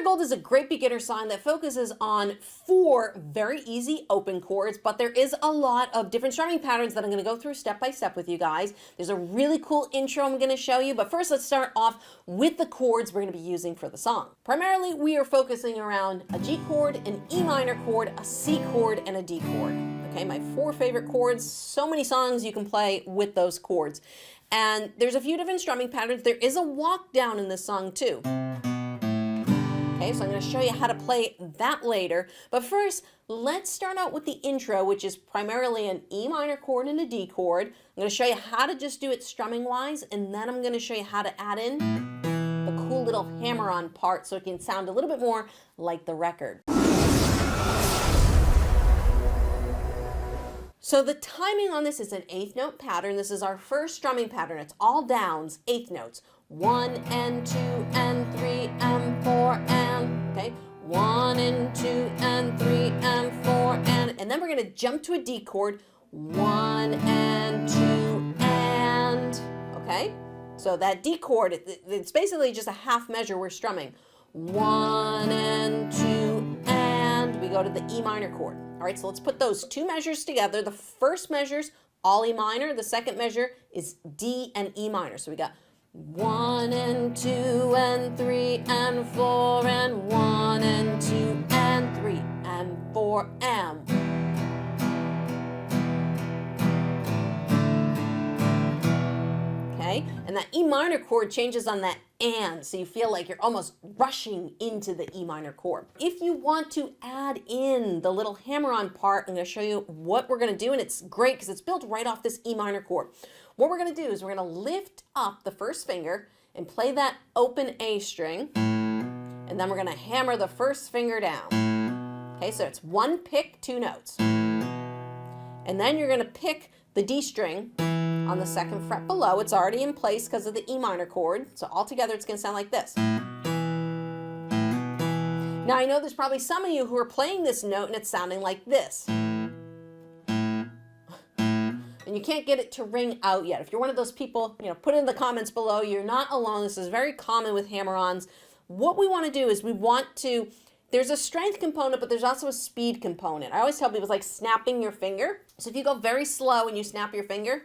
Gold is a great beginner song that focuses on 4 very easy open chords, but there is a lot of different strumming patterns that I'm going to go through step by step with you guys. There's a really cool intro I'm going to show you, but first let's start off with the chords we're going to be using for the song. Primarily, we are focusing around a G chord, an E minor chord, a C chord, and a D chord. Okay, my 4 favorite chords. So many songs you can play with those chords. And there's a few different strumming patterns. There is a walk down in this song too. Okay, so I'm going to show you how to play that later. But first, let's start out with the intro, which is primarily an E minor chord and a D chord. I'm going to show you how to just do it strumming wise, and then I'm going to show you how to add in the cool little hammer-on part so it can sound a little bit more like the record. So the timing on this is an 8th note pattern. This is our first strumming pattern. It's all downs, 8th notes. 1 and 2 and 3 and 4 and, okay? 1 and 2 and 3 and 4 and then we're gonna jump to a D chord. 1 and 2 and, okay? So that D chord, it's basically just a half measure we're strumming. 1 and 2 and we go to the E minor chord. All right, so let's put those 2 measures together. The first measure's all E minor. The second measure is D and E minor. So we got 1 and 2 and 3 and 4 and 1 and 2 and 3 and 4 and. Okay, and that E minor chord changes on that and, so you feel like you're almost rushing into the E minor chord. If you want to add in the little hammer-on part, I'm going to show you what we're going to do, and it's great because it's built right off this E minor chord. What we're going to do is we're going to lift up the first finger and play that open A string, and then we're going to hammer the first finger down. Okay, so it's 1 pick, 2 notes. And then you're going to pick the D string on the 2nd fret below. It's already in place because of the E minor chord. So altogether it's going to sound like this. Now I know there's probably some of you who are playing this note and it's sounding like this. And you can't get it to ring out yet. If you're one of those people, you know, put it in the comments below. You're not alone. This is very common with hammer-ons. What we want to do is we want to, there's a strength component, but there's also a speed component. I always tell people it's like snapping your finger. So if you go very slow and you snap your finger,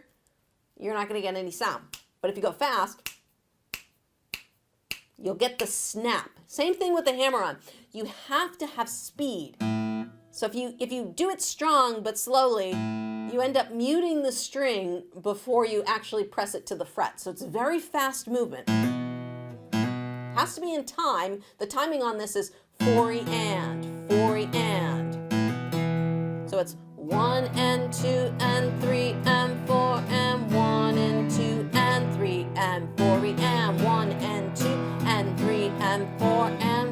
you're not going to get any sound. But if you go fast, you'll get the snap. Same thing with the hammer-on. You have to have speed. So if you do it strong but slowly, you end up muting the string before you actually press it to the fret. So it's a very fast movement. Has to be in time. The timing on this is 4E and, 4E and. So it's 1 and 2 and 3 and 4 and 1 and 2 and 3 and 4E and 1 and 2 and 3 and 4 and.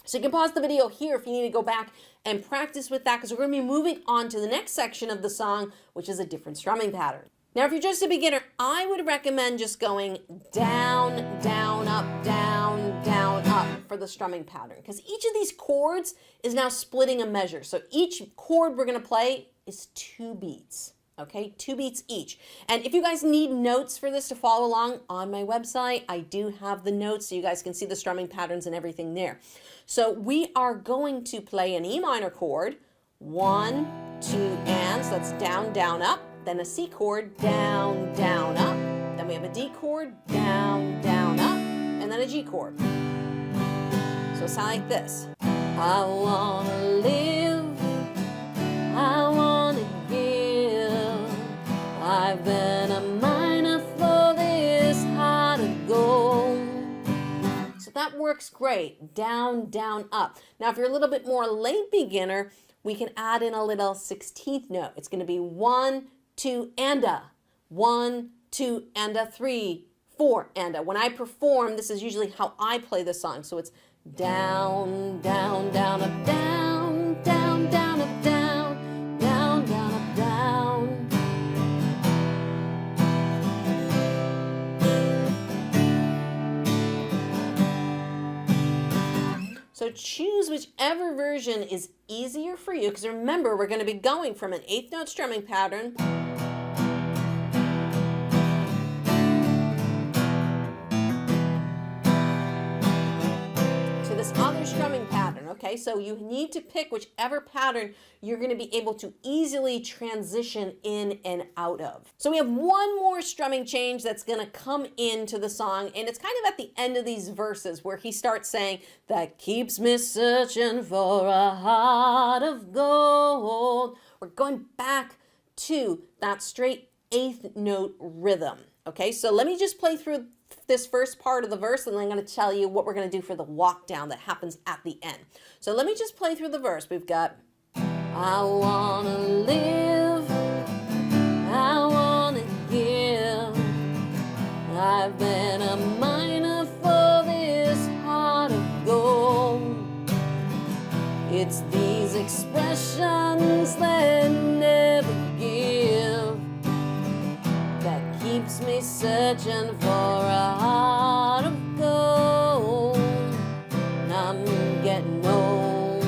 So you can pause the video here if you need to go back and practice with that, because we're going to be moving on to the next section of the song, which is a different strumming pattern. Now, if you're just a beginner, I would recommend just going down, down, up, down, down, up for the strumming pattern, because each of these chords is now splitting a measure. So each chord we're going to play is 2 beats. Okay, 2 beats each. And if you guys need notes for this to follow along on my website, I do have the notes so you guys can see the strumming patterns and everything there. So we are going to play an E minor chord, 1, 2, and, so that's down, down, up. Then a C chord, down, down, up. Then we have a D chord, down, down, up. And then a G chord. So it sounds like this. I wanna live, I wanna give. I've been a miner for this heart of gold. So that works great. Down, down, up. Now if you're a little bit more late beginner, we can add in a little 16th note. It's going to be 1, 2, and a. 1, 2, and a, 3, 4, and a. When I perform, this is usually how I play the song. So it's down, down, down, up, down, down, down, up, down, down, down, up, down. So choose whichever version is easier for you, because remember, we're going to be going from an 8th note strumming pattern Okay, so you need to pick whichever pattern you're going to be able to easily transition in and out of. So we have one more strumming change that's going to come into the song, and it's kind of at the end of these verses where he starts saying, that keeps me searching for a heart of gold. We're going back to that straight eighth note rhythm. Okay, so let me just play through this first part of the verse, and then I'm going to tell you what we're going to do for the walk down that happens at the end. So let me just play through the verse. We've got, I want to live, I want to give, I've been a miner for this heart of gold. It's these expressions that never give that keeps me searching for a heart of gold, and I'm getting old.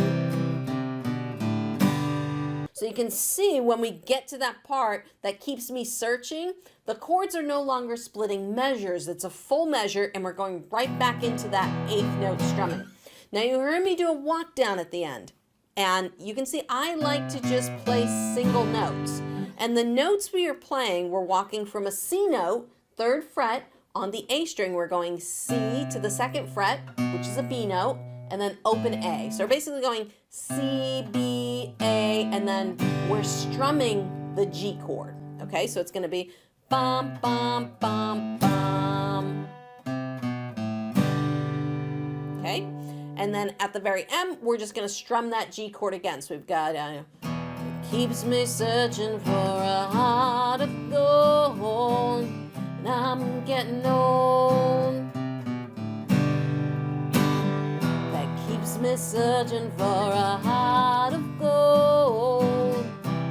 So you can see when we get to that part that keeps me searching, the chords are no longer splitting measures. It's a full measure, and we're going right back into that eighth note strumming. Now you heard me do a walk down at the end, and you can see I like to just play single notes. And the notes we are playing, we're walking from a C note, 3rd fret, on the A string. We're going C to the 2nd fret, which is a B note, and then open A. So we're basically going C, B, A, and then we're strumming the G chord. Okay, so it's going to be bum, bum, bum, bum. Okay, and then at the very end, we're just going to strum that G chord again. So we've got keeps me searching for a heart of gold, and I'm getting old. That keeps me searching for a heart of gold,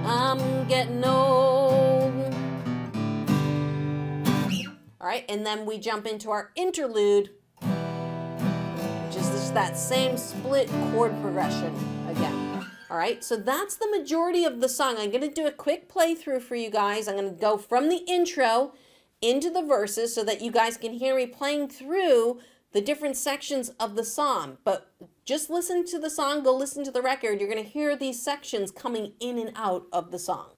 I'm getting old. All right, and then we jump into our interlude, which is just that same split chord progression again. All right, so that's the majority of the song. I'm going to do a quick playthrough for you guys. I'm going to go from the intro into the verses so that you guys can hear me playing through the different sections of the song. But just listen to the song, go listen to the record. You're going to hear these sections coming in and out of the song.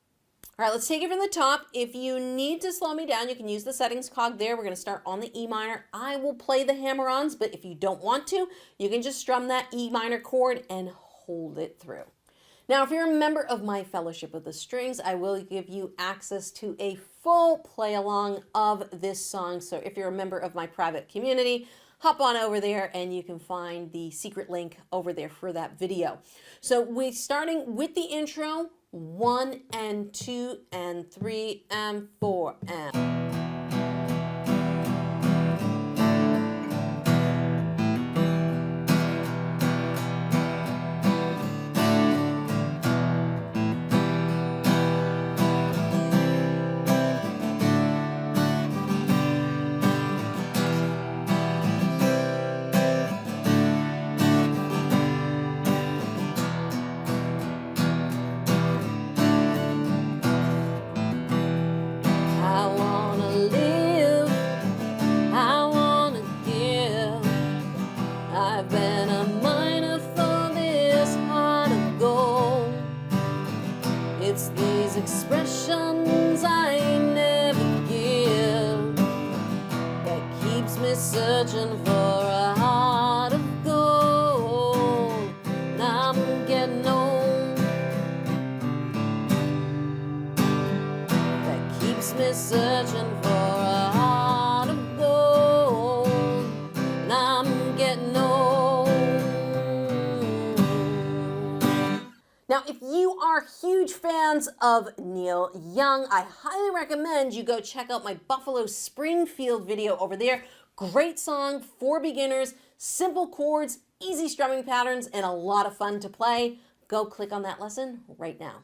All right, let's take it from the top. If you need to slow me down, you can use the settings cog there. We're going to start on the E minor. I will play the hammer-ons, but if you don't want to, you can just strum that E minor chord and hold it through. Now, if you're a member of my Fellowship of the Strings, I will give you access to a full play-along of this song. So if you're a member of my private community, hop on over there and you can find the secret link over there for that video. So we're starting with the intro, 1 and 2 and 3 and 4 and... It's these expressions I never give that keeps me searching for a heart of gold. And I'm getting old. That keeps me searching for a heart of gold. And I'm getting old. Now, if you are huge fans of Neil Young, I highly recommend you go check out my Buffalo Springfield video over there. Great song for beginners, simple chords, easy strumming patterns, and a lot of fun to play. Go click on that lesson right now.